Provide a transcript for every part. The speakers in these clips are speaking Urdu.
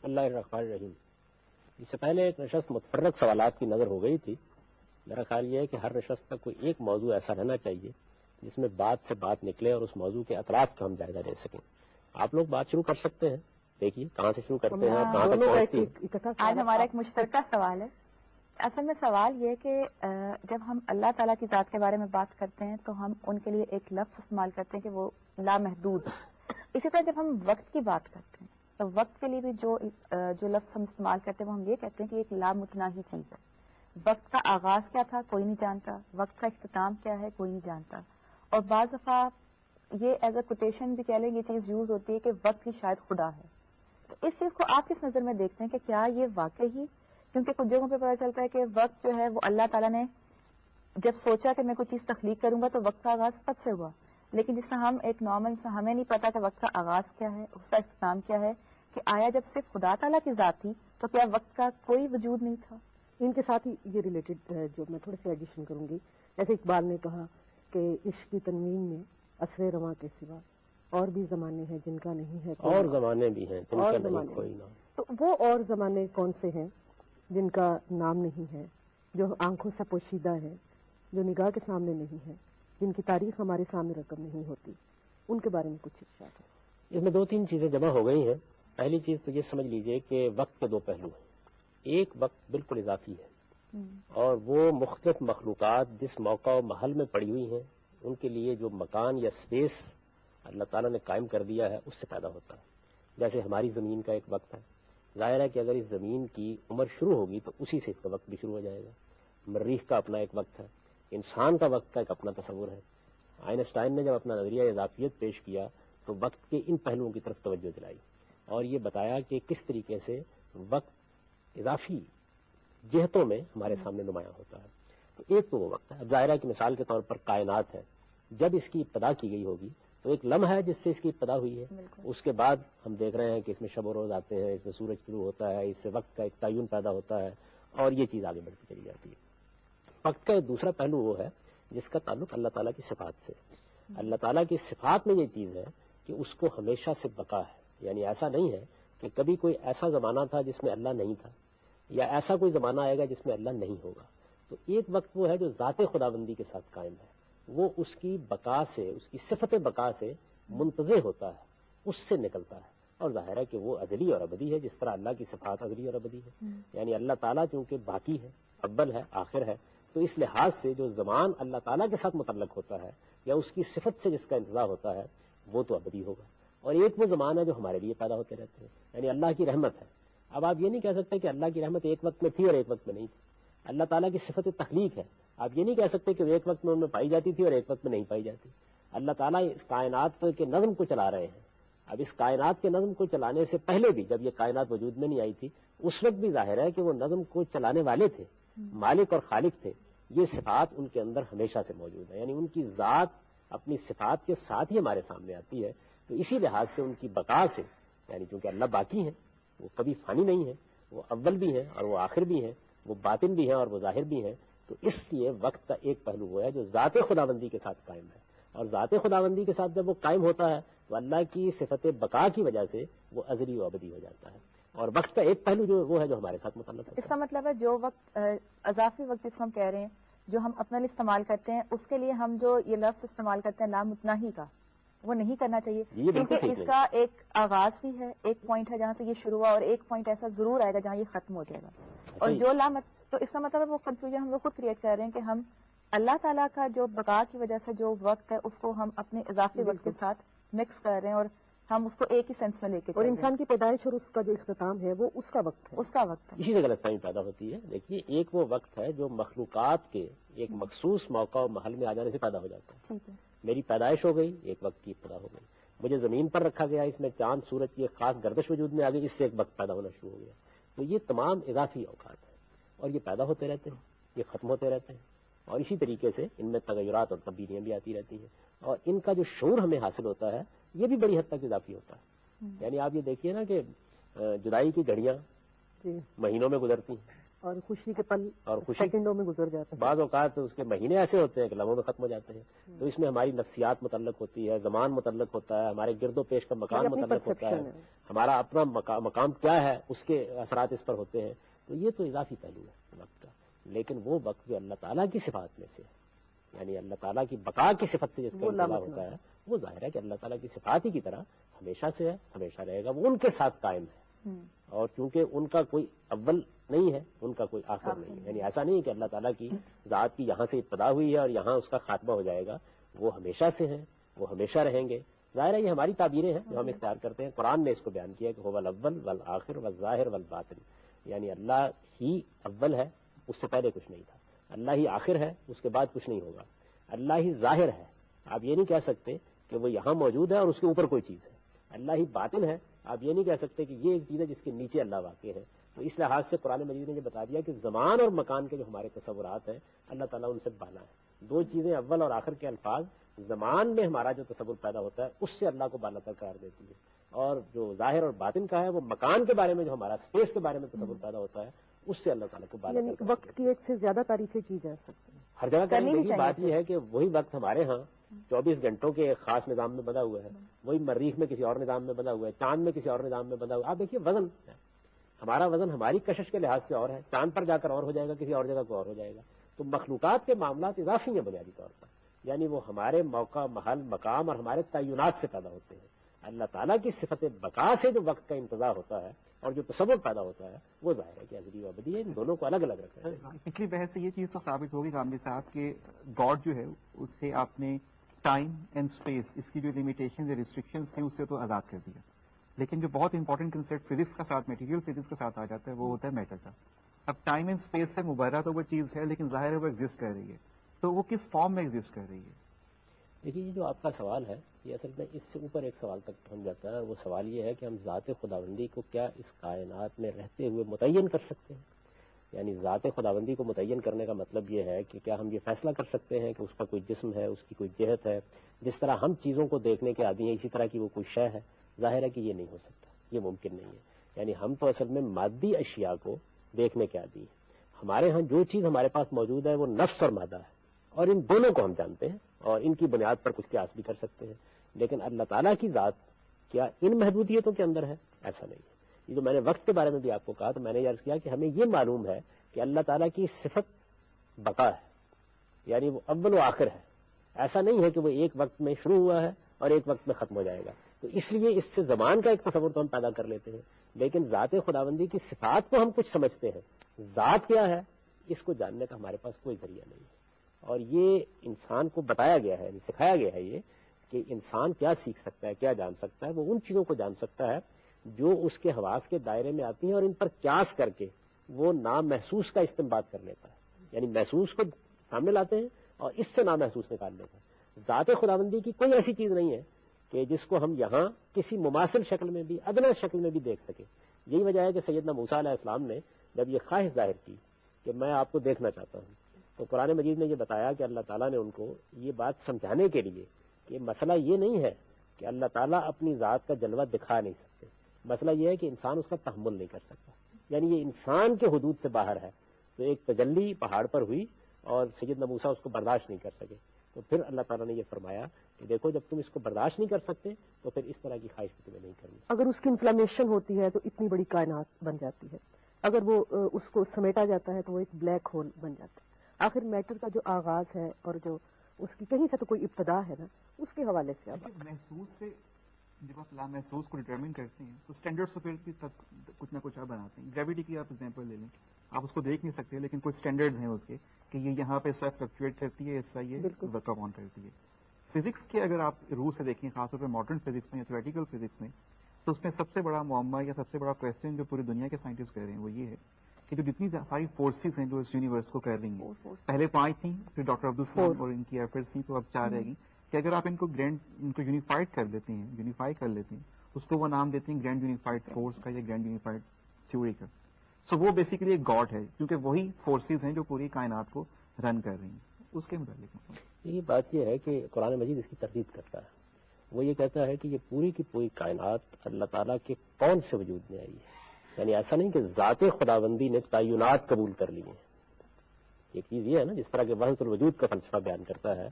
اللہ الرحمن الرحیم. اس سے پہلے ایک نشست متفرق سوالات کی نظر ہو گئی تھی. میرا خیال یہ ہے کہ ہر نشست کا کوئی ایک موضوع ایسا رہنا چاہیے جس میں بات سے بات نکلے اور اس موضوع کے اطراف کا ہم جائزہ لے سکیں. آپ لوگ بات شروع کر سکتے ہیں. دیکھیے کہاں سے شروع کرتے ہیں اور کہاں تک پہنچتی ہے. آج ہمارا ایک مشترکہ سوال ہے. اصل میں سوال یہ کہ جب ہم اللہ تعالیٰ کی ذات کے بارے میں بات کرتے ہیں تو ہم ان کے لیے ایک لفظ استعمال کرتے ہیں کہ وہ لامحدود. اسی طرح جب ہم وقت کی بات کرتے ہیں تو وقت کے لیے بھی جو لفظ ہم استعمال کرتے ہیں وہ ہم یہ کہتے ہیں کہ ایک لامتناہی چیز ہے. وقت کا آغاز کیا تھا کوئی نہیں جانتا, وقت کا اختتام کیا ہے کوئی نہیں جانتا. اور بعض دفعہ یہ ایز اے کوٹیشن بھی کہہ لیں یہ چیز یوز ہوتی ہے کہ وقت ہی شاید خدا ہے. تو اس چیز کو آپ کس نظر میں دیکھتے ہیں کہ کیا یہ واقعی, کیونکہ کچھ جگہوں پہ پتا چلتا ہے کہ وقت جو ہے وہ اللہ تعالیٰ نے جب سوچا کہ میں کوئی چیز تخلیق کروں گا تو وقت کا آغاز تب سے ہوا, لیکن جس طرح ہم ایک نارمل سے ہمیں نہیں پتا کہ وقت کا آغاز کیا ہے اس کا اختتام کیا ہے, کہ آیا جب صرف خدا تعالیٰ کی ذات تھی تو کیا وقت کا کوئی وجود نہیں تھا. ان کے ساتھ ہی یہ ریلیٹڈ جو میں تھوڑی سی ایڈیشن کروں گی, جیسے اقبال نے کہا کہ عشق کی تنوین میں عصر رواں کے سوا اور بھی زمانے ہیں جن کا نہیں ہے, اور زمانے بھی ہیں جن کا نہیں کوئی نام. تو وہ اور زمانے کون سے ہیں جن کا نام نہیں ہے, جو آنکھوں سے پوشیدہ ہے, جو نگاہ کے سامنے نہیں ہے, جن کی تاریخ ہمارے سامنے رقم نہیں ہوتی, ان کے بارے میں کچھ ارشاد ہے. اس میں دو تین چیزیں جمع ہو گئی ہیں. پہلی چیز تو یہ سمجھ لیجئے کہ وقت کے دو پہلو ہیں. ایک وقت بالکل اضافی ہے اور وہ مختلف مخلوقات جس موقع و محل میں پڑی ہوئی ہیں ان کے لیے جو مکان یا اسپیس اللہ تعالیٰ نے قائم کر دیا ہے اس سے پیدا ہوتا ہے. جیسے ہماری زمین کا ایک وقت ہے, ظاہر ہے کہ اگر اس زمین کی عمر شروع ہوگی تو اسی سے اس کا وقت بھی شروع ہو جائے گا. مریخ کا اپنا ایک وقت ہے, انسان کا وقت کا ایک اپنا تصور ہے. آئنسٹائن نے جب اپنا نظریہ اضافیت پیش کیا تو وقت کے ان پہلوؤں کی طرف توجہ دلائی اور یہ بتایا کہ کس طریقے سے وقت اضافی جہتوں میں ہمارے سامنے نمایاں ہوتا ہے. تو ایک تو وہ وقت ہے. اب ظاہر ہے کہ مثال کے طور پر کائنات ہے, جب اس کی ابتدا کی گئی ہوگی تو ایک لمحہ ہے جس سے اس کی ابتدا ہوئی ہے. اس کے بعد ہم دیکھ رہے ہیں کہ اس میں شب و روز آتے ہیں, اس میں سورج طلوع ہوتا ہے, اس سے وقت کا ایک تعین پیدا ہوتا ہے اور یہ چیز آگے بڑھتی چلی جاتی ہے. وقت کا ایک دوسرا پہلو وہ ہے جس کا تعلق اللہ تعالیٰ کی صفات سے. اللہ تعالیٰ کی صفات میں یہ چیز ہے کہ اس کو ہمیشہ سے بقا ہے, یعنی ایسا نہیں ہے کہ کبھی کوئی ایسا زمانہ تھا جس میں اللہ نہیں تھا یا ایسا کوئی زمانہ آئے گا جس میں اللہ نہیں ہوگا. تو ایک وقت وہ ہے جو ذات خداوندی کے ساتھ قائم ہے, وہ اس کی بقا سے, اس کی صفت بقا سے منتزع ہوتا ہے, اس سے نکلتا ہے. اور ظاہر ہے کہ وہ ازلی اور ابدی ہے جس طرح اللہ کی صفات ازلی اور ابدی ہے. یعنی اللہ تعالیٰ چونکہ باقی ہے, اول ہے, آخر ہے, تو اس لحاظ سے جو زمان اللہ تعالیٰ کے ساتھ متعلق ہوتا ہے یا اس کی صفت سے جس کا انتزاع ہوتا ہے وہ تو ابدی ہوگا. اور ایک وہ زمان ہے جو ہمارے لیے پیدا ہوتے رہتے ہیں, یعنی اللہ کی رحمت ہے. اب آپ یہ نہیں کہہ سکتے کہ اللہ کی رحمت ایک وقت میں تھی اور ایک وقت میں نہیں تھی. اللہ تعالیٰ کی صفت تخلیق ہے, آپ یہ نہیں کہہ سکتے کہ وہ ایک وقت میں ان میں پائی جاتی تھی اور ایک وقت میں نہیں پائی جاتی. اللہ تعالیٰ اس کائنات کے نظم کو چلا رہے ہیں. اب اس کائنات کے نظم کو چلانے سے پہلے بھی, جب یہ کائنات وجود میں نہیں آئی تھی, اس وقت بھی ظاہر ہے کہ وہ نظم کو چلانے والے تھے, مالک اور خالق تھے. یہ صفات ان کے اندر ہمیشہ سے موجود ہے, یعنی ان کی ذات اپنی صفات کے ساتھ ہی ہمارے سامنے آتی ہے. تو اسی لحاظ سے ان کی بقا سے, یعنی چونکہ اللہ باقی ہیں, وہ کبھی فانی نہیں ہے, وہ اول بھی ہیں اور وہ آخر بھی ہیں, وہ باطن بھی ہیں اور وہ ظاہر بھی ہیں. تو اس لیے وقت کا ایک پہلو وہ ہے جو ذات خداوندی کے ساتھ قائم ہے, اور ذات خداوندی کے ساتھ جب وہ قائم ہوتا ہے تو اللہ کی صفت بقا کی وجہ سے وہ ازلی و ابدی ہو جاتا ہے. اور وقت کا ایک پہلو جو وہ ہے جو ہمارے ساتھ متعلق ہے. اس کا مطلب ہے جو وقت اضافی وقت جس کو ہم کہہ رہے ہیں جو ہم اپنے لیے استعمال کرتے ہیں, اس کے لیے ہم جو یہ لفظ استعمال کرتے ہیں لامتناہی کا, وہ نہیں کرنا چاہیے, کیونکہ اس کا ایک آغاز بھی ہے, ایک پوائنٹ ہے جہاں سے یہ شروع ہوا اور ایک پوائنٹ ایسا ضرور آئے گا جہاں یہ ختم ہو جائے گا. اور جو تو اس کا مطلب ہے وہ کنفیوژن ہم لوگ خود کریٹ کر رہے ہیں کہ ہم اللہ تعالیٰ کا جو بقا کی وجہ سے جو وقت ہے اس کو ہم اپنے اضافی وقت کے ساتھ مکس کر رہے ہیں اور ہم اس کو ایک ہی سینس میں لے کے, اور انسان کی پیدائش اور اس کا جو اختتام ہے وہ اس کا وقت ہے, اس کا وقت ہے. اسی سے غلط فہمی پیدا ہوتی ہے. دیکھیے ایک وہ وقت ہے جو مخلوقات کے ایک مخصوص موقع و محل میں آ جانے سے پیدا ہو جاتا ہے. ٹھیک ہے, میری پیدائش ہو گئی, ایک وقت کی ابتدا ہو گئی. مجھے زمین پر رکھا گیا, اس میں چاند سورج کی ایک خاص گردش وجود میں آ گئی, اس سے ایک وقت پیدا ہونا شروع ہو گیا. تو یہ تمام اضافی اوقات ہیں اور یہ پیدا ہوتے رہتے ہیں, یہ ختم ہوتے رہتے ہیں, اور اسی طریقے سے ان میں تغیرات اور تبدیلیاں بھی آتی رہتی ہیں. اور ان کا جو شعور ہمیں حاصل ہوتا ہے یہ بھی بڑی حد تک اضافی ہوتا ہے. یعنی آپ یہ دیکھیے نا کہ جدائی کی گھڑیاں مہینوں میں گزرتی ہیں, اور خوشی کے پل اور خوشی سیکنڈوں میں گزر جاتے ہیں. بعض اوقات اس کے مہینے ایسے ہوتے ہیں کہ لمحوں میں ختم ہو جاتے ہیں. تو اس میں ہماری نفسیات متعلق ہوتی ہے، زمان متعلق ہوتا ہے، ہمارے گرد و پیش کا مکان اپنی متعلق ہوتا ہے، perception ہے. ہمارا اپنا مقام کیا ہے، اس کے اثرات اس پر ہوتے ہیں. تو یہ تو اضافی پہلو ہے وقت کا. لیکن وہ وقت جو اللہ تعالیٰ کی صفات میں سے ہے، یعنی اللہ تعالیٰ کی بقا کی صفت سے جس کا انتظار ہوتا ہے، وہ ظاہر ہے کہ اللہ تعالیٰ کی صفات ہی کی طرح ہمیشہ سے ہے، ہمیشہ رہے گا. وہ ان کے ساتھ قائم ہے، اور چونکہ ان کا کوئی اول نہیں ہے، ان کا کوئی آخر نہیں ہے. یعنی ایسا نہیں کہ اللہ تعالیٰ کی ذات کی یہاں سے ابتدا ہوئی ہے اور یہاں اس کا خاتمہ ہو جائے گا. وہ ہمیشہ سے ہیں، وہ ہمیشہ رہیں گے. ظاہر ہے یہ ہماری تعبیریں ہیں جو ہم اختیار کرتے ہیں. قرآن نے اس کو بیان کیا کہ هو الاول والآخر والظاہر والباطن، یعنی اللہ ہی اول ہے، اس سے پہلے کچھ نہیں تھا. اللہ ہی آخر ہے، اس کے بعد کچھ نہیں ہوگا. اللہ ہی ظاہر ہے، آپ یہ نہیں کہہ سکتے کہ وہ یہاں موجود ہے اور اس کے اوپر کوئی چیز ہے. اللہ ہی باطن ہے، آپ یہ نہیں کہہ سکتے کہ یہ ایک چیز ہے جس کے نیچے اللہ واقع ہے. تو اس لحاظ سے قرآن مجید نے یہ بتا دیا کہ زمان اور مکان کے جو ہمارے تصورات ہیں اللہ تعالیٰ ان سے بالا ہے. دو چیزیں اول اور آخر کے الفاظ زمان میں ہمارا جو تصور پیدا ہوتا ہے اس سے اللہ کو بالا تر قرار دیتی ہے، اور جو ظاہر اور باطن کا ہے وہ مکان کے بارے میں جو ہمارا اسپیس کے بارے میں تصور پیدا ہوتا ہے اس سے اللہ تعالیٰ کو بالا یعنی تر. وقت کی ایک سے زیادہ تعریفیں کی جا سکتی ہیں. ہر جگہ کرنی بھی کرنے کی بات یہ ہے کہ وہی وقت ہمارے ہاں 24 گھنٹوں کے ایک خاص نظام میں بندھا ہوا ہے، وہی مریخ میں کسی اور نظام میں بندھا ہوا ہے، چاند میں کسی اور نظام میں بندھا ہوا ہے. آپ دیکھیے وزن ہے، ہمارا وزن ہماری کشش کے لحاظ سے اور ہے، چاند پر جا کر اور ہو جائے گا، کسی اور جگہ کو اور ہو جائے گا. تو مخلوقات کے معاملات اضافی ہیں بنیادی طور پر، یعنی وہ ہمارے موقع، محل، مقام اور ہمارے تعینات سے پیدا ہوتے ہیں. اللہ تعالیٰ کی صفت بقا سے جو وقت کا انتظار ہوتا ہے اور جو تصور پیدا ہوتا ہے وہ ظاہر ہے کہ ازلی و ابدی ہے. ان دونوں کو الگ الگ رکھا ہے. پچھلی بحث سے یہ چیز تو ثابت ہوگی کامل صاحب کہ گاڈ جو ہے اس سے آپ نے ٹائم اینڈ اسپیس، اس کی جو لمیٹیشن ریسٹرکشنز تھیں اس سے تو آزاد کر دیا. لیکن جو بہت امپورٹنٹ کنسیپٹ فزکس کا ساتھ، میٹیریل فزکس کے ساتھ آ جاتا ہے، وہ ہوتا ہے میٹر کا. اب ٹائم اینڈ اسپیس سے مبرہ تو وہ چیز ہے، لیکن ظاہر ہے وہ ایگزسٹ کر رہی ہے. تو وہ کس فارم میں ایگزسٹ کر رہی ہے؟ دیکھیے یہ جو آپ کا سوال ہے یہ اصل میں اس سے اوپر ایک سوال تک پہنچ جاتا ہے، اور وہ سوال یہ ہے کہ ہم ذات خداوندی کو کیا اس کائنات میں رہتے ہوئے متعین کر سکتے ہیں. یعنی ذات خداوندی کو متعین کرنے کا مطلب یہ ہے کہ کیا ہم یہ فیصلہ کر سکتے ہیں کہ اس کا کوئی جسم ہے، اس کی کوئی جہت ہے. جس طرح ہم چیزوں کو دیکھنے کے عادی ہیں اسی طرح کی وہ کوئی شے ہے. ظاہر ہے کہ یہ نہیں ہو سکتا، یہ ممکن نہیں ہے. یعنی ہم تو اصل میں مادی اشیاء کو دیکھنے کے عادی ہیں. ہمارے ہاں جو چیز ہمارے پاس موجود ہے وہ نفس اور مادہ ہے، اور ان دونوں کو ہم جانتے ہیں اور ان کی بنیاد پر کچھ قیاس بھی کر سکتے ہیں. لیکن اللہ تعالیٰ کی ذات کیا ان محدودیتوں کے اندر ہے؟ ایسا نہیں ہے. یہ جو میں نے وقت کے بارے میں بھی آپ کو کہا تو میں نے یہ عرض کیا کہ ہمیں یہ معلوم ہے کہ اللہ تعالیٰ کی صفت بقا ہے، یعنی وہ اول و آخر ہے. ایسا نہیں ہے کہ وہ ایک وقت میں شروع ہوا ہے اور ایک وقت میں ختم ہو جائے گا. تو اس لیے اس سے زمان کا ایک تصور تو ہم پیدا کر لیتے ہیں، لیکن ذات خداوندی کی صفات کو ہم کچھ سمجھتے ہیں. ذات کیا ہے اس کو جاننے کا ہمارے پاس کوئی ذریعہ نہیں ہے. اور یہ انسان کو بتایا گیا ہے، سکھایا گیا ہے یہ کہ انسان کیا سیکھ سکتا ہے، کیا جان سکتا ہے. وہ ان چیزوں کو جان سکتا ہے جو اس کے حواس کے دائرے میں آتی ہیں، اور ان پر قیاس کر کے وہ نامحسوس کا استنباط کر لیتا ہے. یعنی محسوس کو سامنے لاتے ہیں اور اس سے نامحسوس نکال لیتا ہے. ذات خداوندی کی کوئی ایسی چیز نہیں ہے کہ جس کو ہم یہاں کسی مماثل شکل میں بھی، ادنا شکل میں بھی دیکھ سکیں. یہی وجہ ہے کہ سیدنا موسیٰ علیہ السلام نے جب یہ خواہش ظاہر کی کہ میں آپ کو دیکھنا چاہتا ہوں، تو قرآن مجید نے یہ بتایا کہ اللہ تعالیٰ نے ان کو یہ بات سمجھانے کے لیے کہ مسئلہ یہ نہیں ہے کہ اللہ تعالیٰ اپنی ذات کا جلوہ دکھا نہیں سکتے، مسئلہ یہ ہے کہ انسان اس کا تحمل نہیں کر سکتا. یعنی یہ انسان کے حدود سے باہر ہے. تو ایک تجلی پہاڑ پر ہوئی اور سیدنا موسیٰ اس کو برداشت نہیں کر سکے. تو پھر اللہ تعالیٰ نے یہ فرمایا کہ دیکھو جب تم اس کو برداشت نہیں کر سکتے تو پھر اس طرح کی خواہش بھی تمہیں نہیں کرنی. اگر اس کی انفلمیشن ہوتی ہے تو اتنی بڑی کائنات بن جاتی ہے. اگر وہ اس کو سمیٹا جاتا ہے تو وہ ایک بلیک ہول بن جاتا ہے. آخر میٹر کا جو آغاز ہے اور جو اس کی کہیں سے تو کوئی ابتدا ہے نا، اس کے حوالے سے اب محسوس سے جب آپ محسوس کو ڈٹرمن کرتے ہیں تو اسٹینڈرڈ سے پھر بھی کچھ نہ کچھ آپ بناتے ہیں. گریویٹی کی آپ ایگزامپل لے لیں، آپ اس کو دیکھ نہیں سکتے لیکن کچھ اسٹینڈرڈز ہیں اس کے کہ یہ یہاں پہ اس طرح فلکچویٹ کرتی ہے، اس طرح یہ ورک آن کرتی ہے. فزکس کے اگر آپ روح سے دیکھیں، خاص طور پہ ماڈرن فزکس میں یا تھیوریٹیکل فزکس میں، تو اس میں سب سے بڑا معمہ یا سب سے بڑا کویسچن جو پوری دنیا کے سائنٹسٹ کر رہے ہیں وہ یہ ہے کہ جو جتنی ساری فورسز ہیں جو اس یونیورس کو کر رہی ہیں، پہلے 5 تھیں، پھر ڈاکٹر عبدالسلام اور ان کی ایفرٹس تھیں، تو اب 4 رہ گئی، کہ اگر آپ ان کو یونیفائڈ کر لیتے ہیں، یونیفائی کر لیتے ہیں، اس کو وہ نام دیتے ہیں گرینڈ یونیفائڈ فورس کا یا گرینڈ یونیفائڈ تھیوری کا. سو وہ بیسیکلی ایک گاڈ ہے کیونکہ وہی فورسز ہیں جو پوری کائنات کو رن کر رہی ہیں. اس کے متعلق یہ بات یہ ہے کہ قرآن مجید اس کی تردید کرتا ہے. وہ یہ کہتا ہے کہ یہ پوری کی پوری کائنات اللہ تعالیٰ کے کون سے وجود میں آئی ہے. یعنی ایسا نہیں کہ ذات خداوندی نے تعینات قبول کر لی ہیں. ایک چیز یہ ہے نا، جس طرح کہ وحدت الوجود کا فلسفہ بیان کرتا ہے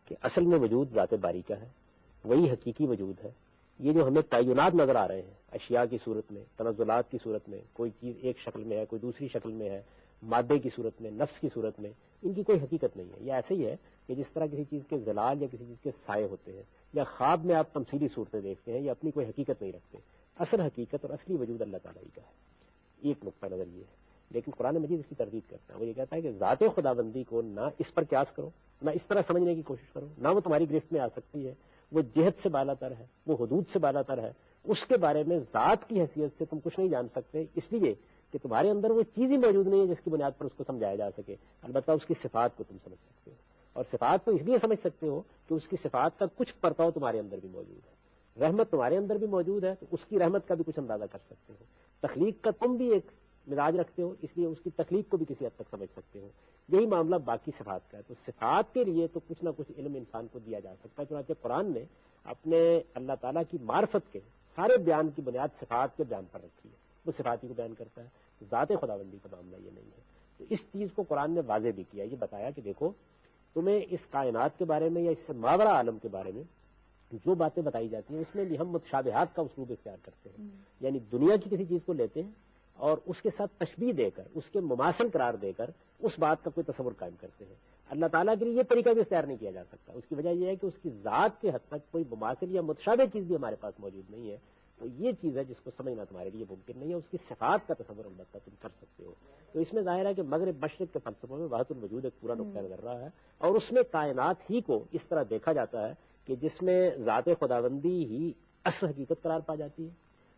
کہ اصل میں وجود ذات باری کا ہے، وہی حقیقی وجود ہے. یہ جو ہمیں تعینات نظر آ رہے ہیں اشیاء کی صورت میں، تنزلات کی صورت میں، کوئی چیز ایک شکل میں ہے، کوئی دوسری شکل میں ہے، مادے کی صورت میں، نفس کی صورت میں، ان کی کوئی حقیقت نہیں ہے. یہ ایسے ہی ہے کہ جس طرح کسی چیز کے ظلال یا کسی چیز کے سائے ہوتے ہیں، یا خواب میں آپ تمثیلی صورتیں دیکھتے ہیں، یہ اپنی کوئی حقیقت نہیں رکھتے. اصل حقیقت اور اصلی وجود اللہ تعالیٰ ہی کا ہے. ایک نقطہ نظر یہ ہے. لیکن قرآن مجید اس کی تردید کرتا ہے. وہ یہ کہتا ہے کہ ذات خداوندی کو نہ اس پر قیاس کرو، نہ اس طرح سمجھنے کی کوشش کرو، نہ وہ تمہاری گرفت میں آ سکتی ہے. وہ جہت سے بالا تر ہے، وہ حدود سے بالا تر ہے. اس کے بارے میں ذات کی حیثیت سے تم کچھ نہیں جان سکتے، اس لیے کہ تمہارے اندر وہ چیز ہی موجود نہیں ہے جس کی بنیاد پر اس کو سمجھایا جا سکے. البتہ اس کی صفات کو تم سمجھ سکتے ہو، اور صفات کو اس لیے سمجھ سکتے ہو کہ اس کی صفات کا کچھ پرتاؤ تمہارے اندر بھی موجود ہے. رحمت تمہارے اندر بھی موجود ہے تو اس کی رحمت کا بھی کچھ اندازہ کر سکتے ہو. تخلیق کا تم بھی ایک مزاج رکھتے ہو، اس لیے اس کی تخلیق کو بھی کسی حد تک سمجھ سکتے ہو. یہی معاملہ باقی صفات کا ہے. تو صفات کے لیے تو کچھ نہ کچھ علم انسان کو دیا جا سکتا ہے. چنانچہ قرآن نے اپنے اللہ تعالیٰ کی معرفت کے سارے بیان کی بنیاد صفات کے بیان پر رکھی ہے. وہ صفاتی کو بیان کرتا ہے. ذات خداوندی کا معاملہ یہ نہیں ہے. تو اس چیز کو قرآن نے واضح بھی کیا. یہ بتایا کہ دیکھو تمہیں اس کائنات کے بارے میں یا اس سے ماورا عالم کے بارے میں جو باتیں بتائی جاتی ہیں اس میں بھی ہم متشابہات کا اسلوب اختیار کرتے ہیں. یعنی دنیا کی کسی چیز کو لیتے ہیں اور اس کے ساتھ تشبیہ دے کر، اس کے مماثل قرار دے کر اس بات کا کوئی تصور قائم کرتے ہیں. اللہ تعالیٰ کے لیے یہ طریقہ بھی اختیار نہیں کیا جا سکتا. اس کی وجہ یہ ہے کہ اس کی ذات کے حد تک کوئی مماثل یا متشابہ چیز بھی ہمارے پاس موجود نہیں ہے. تو یہ چیز ہے جس کو سمجھنا تمہارے لیے ممکن نہیں ہے. اس کی صفات کا تصور البتہ تم کر سکتے ہو. تو اس میں ظاہر ہے کہ مغرب مشرق کے فلسفوں میں وحدت الوجود ایک پورا نقطہ نظر رہا ہے، اور اس میں کائنات ہی کو اس طرح دیکھا جاتا ہے کہ جس میں ذات خداوندی ہی اصل حقیقت قرار پا جاتی ہے.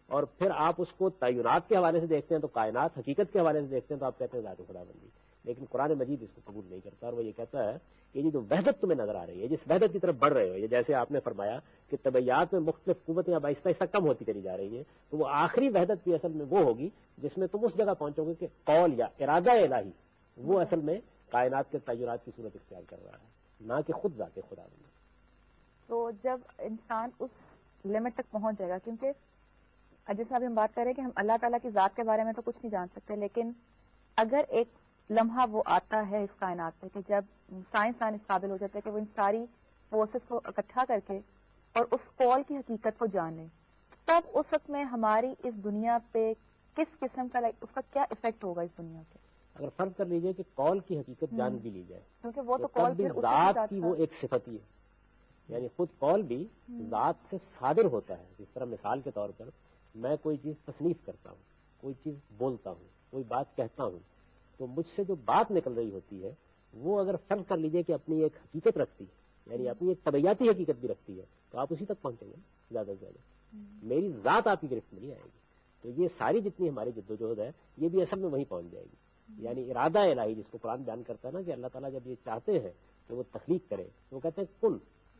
اور پھر آپ اس کو تعینات کے حوالے سے دیکھتے ہیں تو کائنات حقیقت کے حوالے سے دیکھتے ہیں تو آپ کہتے ہیں ذات خداوندی. لیکن قرآن مجید اس کو قبول نہیں کرتا، اور وہ یہ کہتا ہے کہ یہ جو وحدت تمہیں نظر آ رہی ہے، جس وحدت کی طرف بڑھ رہے ہو، یہ جیسے آپ نے فرمایا کہ طبیعیات میں مختلف قوتیں اب آہستہ آہستہ کم ہوتی چلی جا رہی ہیں، تو وہ آخری وحدت بھی اصل میں وہ ہوگی جس میں تم اس جگہ پہنچو گے کہ قول یا ارادہ الہی وہ اصل میں کائنات کے تعینات کی صورت اختیار کر رہا ہے، نہ کہ خود ذات خداوندی. تو جب انسان اس لمٹ تک پہنچ جائے گا، کیونکہ جیسے ابھی ہم بات کر رہے ہیں کہ ہم اللہ تعالیٰ کی ذات کے بارے میں تو کچھ نہیں جان سکتے، لیکن اگر ایک لمحہ وہ آتا ہے اس کائنات میں کہ جب سائنسدان اس قابل ہو جاتے ہیں کہ وہ ان ساری فورسز کو اکٹھا کر کے اور اس کال کی حقیقت کو جان لیں، تب اس وقت میں ہماری اس دنیا پہ کس قسم کا اس کا کیا افیکٹ ہوگا اس دنیا پہ؟ اگر فرض کر لیجئے کہ کال کی حقیقت جان بھی لی جائے، کیونکہ وہ تو تب کال بھی ذات کی وہ ایک صفت ہی ہے. یعنی خود کال بھی ذات سے صادر ہوتا ہے. جس طرح مثال کے طور پر میں کوئی چیز تصنیف کرتا ہوں، کوئی چیز بولتا ہوں، کوئی بات کہتا ہوں، تو مجھ سے جو بات نکل رہی ہوتی ہے وہ اگر فرض کر لیجئے کہ اپنی ایک حقیقت رکھتی ہے، یعنی اپنی ایک طبیعیاتی حقیقت بھی رکھتی ہے، تو آپ اسی تک پہنچیں گے زیادہ سے زیادہ. میری ذات آپ کی گرفت میں نہیں آئے گی. تو یہ ساری جتنی ہماری جدوجہد ہے یہ بھی اصل میں وہیں پہنچ جائے گی. یعنی ارادہ الہی جس کو قرآن بیان کرتا ہے نا کہ اللہ تعالیٰ جب یہ چاہتے ہیں کہ وہ تخلیق کرے تو وہ کہتے ہیں کن،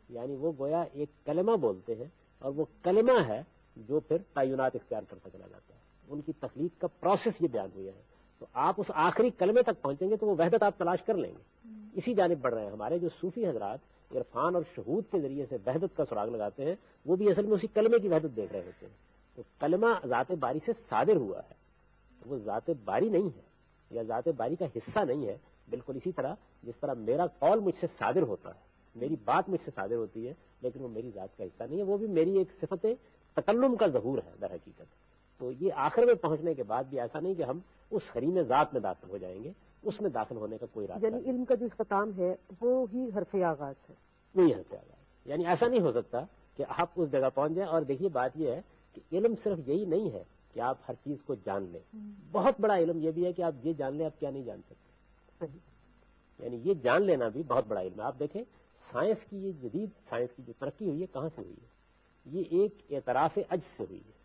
یعنی وہ گویا ایک کلمہ بولتے ہیں، اور وہ کلمہ ہے جو پھر تعینات اختیار کرتا چلا جاتا ہے. ان کی تخلیق کا پروسیس یہ بیان ہوا ہے. تو آپ اس آخری کلمے تک پہنچیں گے تو وہ وحدت آپ تلاش کر لیں گے. اسی جانب بڑھ رہے ہیں ہمارے جو صوفی حضرات عرفان اور شہود کے ذریعے سے وحدت کا سراغ لگاتے ہیں، وہ بھی اصل میں اسی کلمے کی وحدت دیکھ رہے ہوتے ہیں. تو کلمہ ذات باری سے صادر ہوا ہے، وہ ذات باری نہیں ہے یا ذات باری کا حصہ نہیں ہے. بالکل اسی طرح جس طرح میرا قول مجھ سے صادر ہوتا ہے، میری بات مجھ سے صادر ہوتی ہے، لیکن وہ میری ذات کا حصہ نہیں ہے. وہ بھی میری ایک صفت تکلم کا ظہور ہے در حقیقت. تو یہ آخر میں پہنچنے کے بعد بھی ایسا نہیں کہ ہم اس حریم ذات میں داخل ہو جائیں گے، اس میں داخل ہونے کا کوئی راستہ یعنی علم کا جو اختتام ہے وہ ہی حرف آغاز ہے. وہی حرف آغاز. یعنی ایسا نہیں ہو سکتا کہ آپ اس جگہ پہنچ جائیں. اور دیکھیے بات یہ ہے کہ علم صرف یہی نہیں ہے کہ آپ ہر چیز کو جان لیں. بہت بڑا علم یہ بھی ہے کہ آپ یہ جان لیں آپ کیا نہیں جان سکتے. صحیح. یعنی یہ جان لینا بھی بہت بڑا علم ہے. آپ دیکھیں سائنس کی یہ جدید سائنس کی جو ترقی ہوئی ہے کہاں سے ہوئی ہے؟ یہ ایک اعتراف عجز سے ہوئی ہے.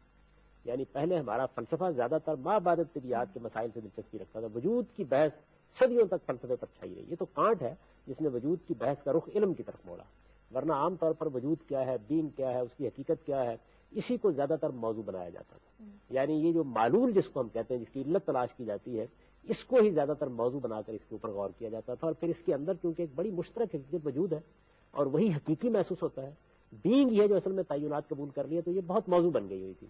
یعنی پہلے ہمارا فلسفہ زیادہ تر مابعدت طبیعیات کے مسائل سے دلچسپی رکھتا تھا. وجود کی بحث صدیوں تک فلسفے پر چھائی رہی. یہ تو کانٹ ہے جس نے وجود کی بحث کا رخ علم کی طرف موڑا، ورنہ عام طور پر وجود کیا ہے، بینگ کیا ہے، اس کی حقیقت کیا ہے، اسی کو زیادہ تر موضوع بنایا جاتا تھا. یعنی یہ جو معلول جس کو ہم کہتے ہیں، جس کی علت تلاش کی جاتی ہے، اس کو ہی زیادہ تر موضوع بنا کر اس کے اوپر غور کیا جاتا تھا. اور پھر اس کے اندر کیونکہ ایک بڑی مشترک حقیقت وجود ہے اور وہی حقیقی محسوس ہوتا ہے، بینگ یہ جو اصل میں تعینات قبول کر لیا، تو یہ بہت موضوع بن گئی ہوئی تھی.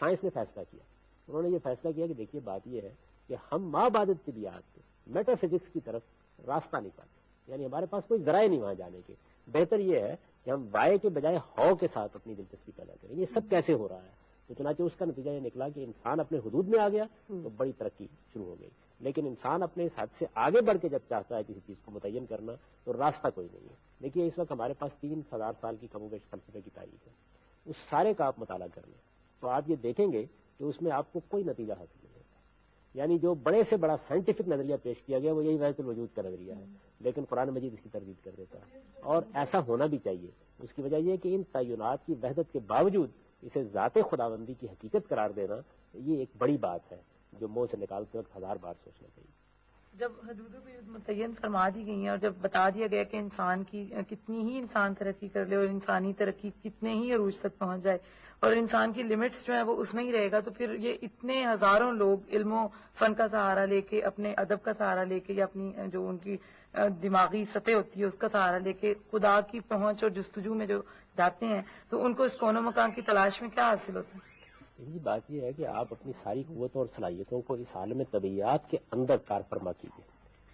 سائنس نے فیصلہ کیا انہوں نے یہ فیصلہ کیا کہ دیکھیے بات یہ ہے کہ ہم مابعدت طبیعت میٹا فزکس کی طرف راستہ نہیں پاتے، یعنی ہمارے پاس کوئی ذرائع نہیں وہاں جانے کے. بہتر یہ ہے کہ ہم وائے کے بجائے ہاؤ کے ساتھ اپنی دلچسپی پیدا کریں. یہ سب کیسے ہو رہا ہے؟ تو چنانچہ اس کا نتیجہ یہ نکلا کہ انسان اپنے حدود میں آ گیا تو بڑی ترقی شروع ہو گئی. لیکن انسان اپنے اس حد سے آگے بڑھ کے جب چاہتا ہے کسی چیز کو متعین کرنا تو راستہ کوئی نہیں ہے. دیکھیے اس وقت ہمارے پاس 3000 سال کی کم و بیش فلسفے کی تاریخ ہے. اس سارے کا آپ مطالعہ کر لیں تو آپ یہ دیکھیں گے کہ اس میں آپ کو کوئی نتیجہ حاصل نہیں ہوتا. یعنی جو بڑے سے بڑا سائنٹیفک نظریہ پیش کیا گیا وہ یہی وحدت الوجود کا نظریہ ہے، لیکن قرآن مجید اس کی تردید کر دیتا ہے. اور ایسا ہونا بھی چاہیے. اس کی وجہ یہ کہ ان تعینات کی وحدت کے باوجود اسے ذات خداوندی کی حقیقت قرار دینا یہ ایک بڑی بات ہے جو منہ سے نکالتے وقت 1000 بار سوچنا چاہیے. جب حدودوں پہ متعین فرما دی گئی ہیں اور جب بتا دیا گیا کہ انسان کی کتنی ہی انسان ترقی کر لے اور انسانی ترقی کتنے ہی عروج تک پہنچ جائے اور انسان کی لمٹس جو ہیں وہ اس میں ہی رہے گا، تو پھر یہ اتنے ہزاروں لوگ علم و فن کا سہارا لے کے، اپنے ادب کا سہارا لے کے، یا اپنی جو ان کی دماغی سطح ہوتی ہے اس کا سہارا لے کے خدا کی پہنچ اور جستجو میں جو جاتے ہیں تو ان کو اس کون و مکان کی تلاش میں کیا حاصل ہوتا ہے؟ یہی بات یہ ہے کہ آپ اپنی ساری قوتوں اور صلاحیتوں کو اس عالم طبیعیات کے اندر کار فرما کیجیے.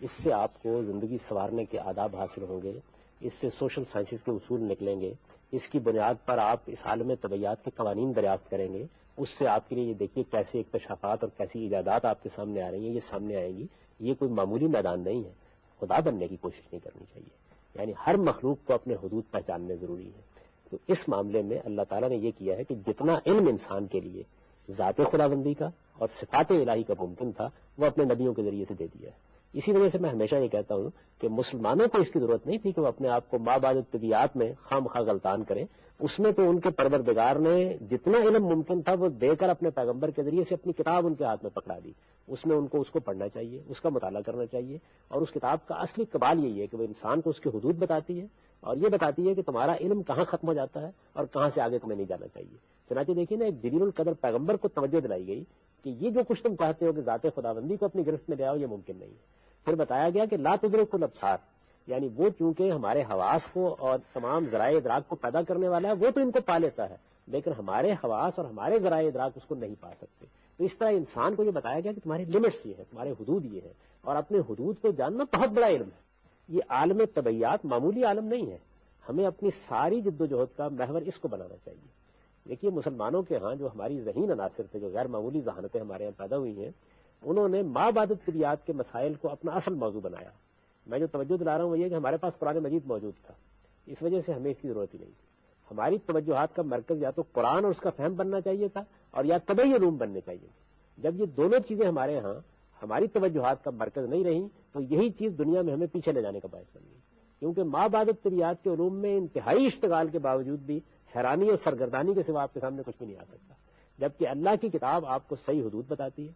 اس سے آپ کو زندگی سنوارنے کے آداب حاصل ہوں گے، اس سے سوشل سائنسز کے اصول نکلیں گے، اس کی بنیاد پر آپ اس عالم طبیعیات کے قوانین دریافت کریں گے. اس سے آپ کے لیے یہ دیکھیے کیسے اکتشافات اور کیسی ایجادات آپ کے سامنے آ رہی ہیں، یہ سامنے آئیں گی. یہ کوئی معمولی میدان نہیں ہے. خدا بننے کی کوشش نہیں کرنی چاہیے. یعنی ہر مخلوق کو اپنے حدود پہچاننے ضروری ہے. تو اس معاملے میں اللہ تعالیٰ نے یہ کیا ہے کہ جتنا علم انسان کے لیے ذات خداوندی کا اور صفات الہی کا ممکن تھا وہ اپنے نبیوں کے ذریعے سے دے دیا ہے. اسی وجہ سے میں ہمیشہ یہ کہتا ہوں کہ مسلمانوں کو اس کی ضرورت نہیں تھی کہ وہ اپنے آپ کو مابعدت طبیعات میں خام خواہ غلطان کریں. اس میں تو ان کے پروردگار نے جتنا علم ممکن تھا وہ دے کر اپنے پیغمبر کے ذریعے سے اپنی کتاب ان کے ہاتھ میں پکڑا دی. اس میں ان کو اس کو پڑھنا چاہیے، اس کا مطالعہ کرنا چاہیے. اور اس کتاب کا اصلی کمال یہی ہے کہ وہ انسان کو اس کے حدود بتاتی ہے اور یہ بتاتی ہے کہ تمہارا علم کہاں ختم ہو جاتا ہے اور کہاں سے آگے تمہیں نہیں جانا چاہیے. چنانچہ دیکھیے نا، ایک جلیل القدر پیغمبر کو توجہ دلائی گئی کہ یہ جو کچھ تم چاہتے ہو کہ ذات خداوندی کو اپنی گرفت میں لے آؤ، یہ ممکن نہیں ہے. پھر بتایا گیا کہ لا تدرک الابصار، یعنی وہ چونکہ ہمارے حواس کو اور تمام ذرائع ادراک کو پیدا کرنے والا ہے وہ تو ان کو پا لیتا ہے، لیکن ہمارے حواس اور ہمارے ذرائع ادراک اس کو نہیں پا سکتے. تو اس طرح انسان کو یہ بتایا گیا کہ تمہاری لمٹس یہ ہے، تمہارے حدود یہ ہے، اور اپنے حدود کو جاننا بہت بڑا علم ہے. یہ عالم طبیعیات معمولی عالم نہیں ہے. ہمیں اپنی ساری جد و جہد کا محور اس کو بنانا چاہیے. دیکھیے مسلمانوں کے ہاں جو ہماری ذہین عناصر تھے، جو غیر معمولی ذہانتیں ہمارے یہاں پیدا ہوئی ہیں، انہوں نے مابعدت طبیعیات کے مسائل کو اپنا اصل موضوع بنایا. میں جو توجہ دلا رہا ہوں وہ یہ کہ ہمارے پاس قرآن مجید موجود تھا، اس وجہ سے ہمیں اس کی ضرورت ہی نہیں تھی. ہماری توجہات کا مرکز یا تو قرآن اور اس کا فہم بننا چاہیے تھا اور یا طبعی علوم بننے چاہیے. جب یہ دونوں چیزیں ہمارے ہاں ہماری توجہات کا مرکز نہیں رہیں تو یہی چیز دنیا میں ہمیں پیچھے لے جانے کا باعث بن گئی. کیونکہ مابعدت طبیعیات کے علوم میں انتہائی اشتغال کے باوجود بھی حیرانی اور سرگردانی کے سوا آپ کے سامنے کچھ بھی نہیں آ سکتا. جبکہ اللہ کی کتاب آپ کو صحیح حدود بتاتی ہے،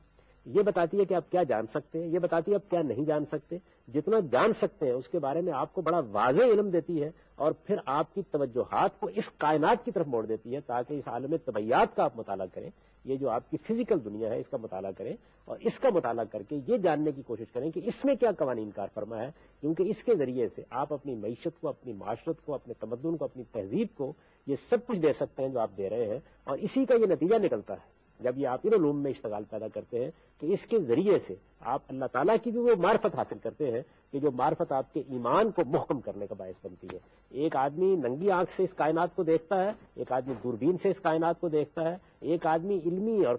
یہ بتاتی ہے کہ آپ کیا جان سکتے ہیں، یہ بتاتی ہے آپ کیا نہیں جان سکتے. جتنا جان سکتے ہیں اس کے بارے میں آپ کو بڑا واضح علم دیتی ہے اور پھر آپ کی توجہات کو اس کائنات کی طرف موڑ دیتی ہے تاکہ اس عالم طبیعیات کا آپ مطالعہ کریں. یہ جو آپ کی فزیکل دنیا ہے اس کا مطالعہ کریں اور اس کا مطالعہ کر کے یہ جاننے کی کوشش کریں کہ اس میں کیا قوانین کار فرما ہے. کیونکہ اس کے ذریعے سے آپ اپنی معیشت کو، اپنی معاشرت کو، اپنے تمدن کو، اپنی تہذیب کو یہ سب کچھ دے سکتے ہیں جو آپ دے رہے ہیں. اور اسی کا یہ نتیجہ نکلتا ہے جب یہ آپ ان علوم میں اشتغال پیدا کرتے ہیں کہ اس کے ذریعے سے آپ اللہ تعالیٰ کی بھی وہ معرفت حاصل کرتے ہیں کہ جو معرفت آپ کے ایمان کو محکم کرنے کا باعث بنتی ہے. ایک آدمی ننگی آنکھ سے اس کائنات کو دیکھتا ہے، ایک آدمی دوربین سے اس کائنات کو دیکھتا ہے، ایک آدمی علمی اور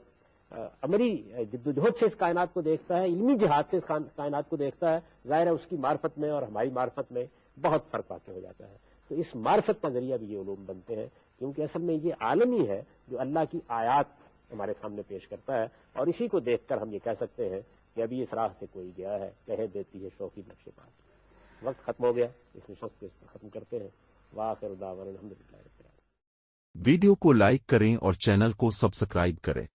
عملی جد و جہد سے اس کائنات کو دیکھتا ہے، علمی جہاد سے اس کائنات کو دیکھتا ہے. ظاہر ہے اس کی معرفت میں اور ہماری معرفت میں بہت فرق واقع ہو جاتا ہے. تو اس معرفت کا ذریعہ بھی یہ علوم بنتے ہیں کیونکہ اصل میں یہ عالم ہی ہے جو اللہ کی آیات ہمارے سامنے پیش کرتا ہے. اور اسی کو دیکھ کر ہم یہ کہہ سکتے ہیں کہ ابھی اس راہ سے کوئی گیا ہے، کہہ دیتی ہے شوقی نقش پاس. وقت ختم ہو گیا، اس نشست کو اس پر ختم کرتے ہیں. وآخر دعوانا الحمدللہ رب العالمین. ویڈیو کو لائک کریں اور چینل کو سبسکرائب کریں.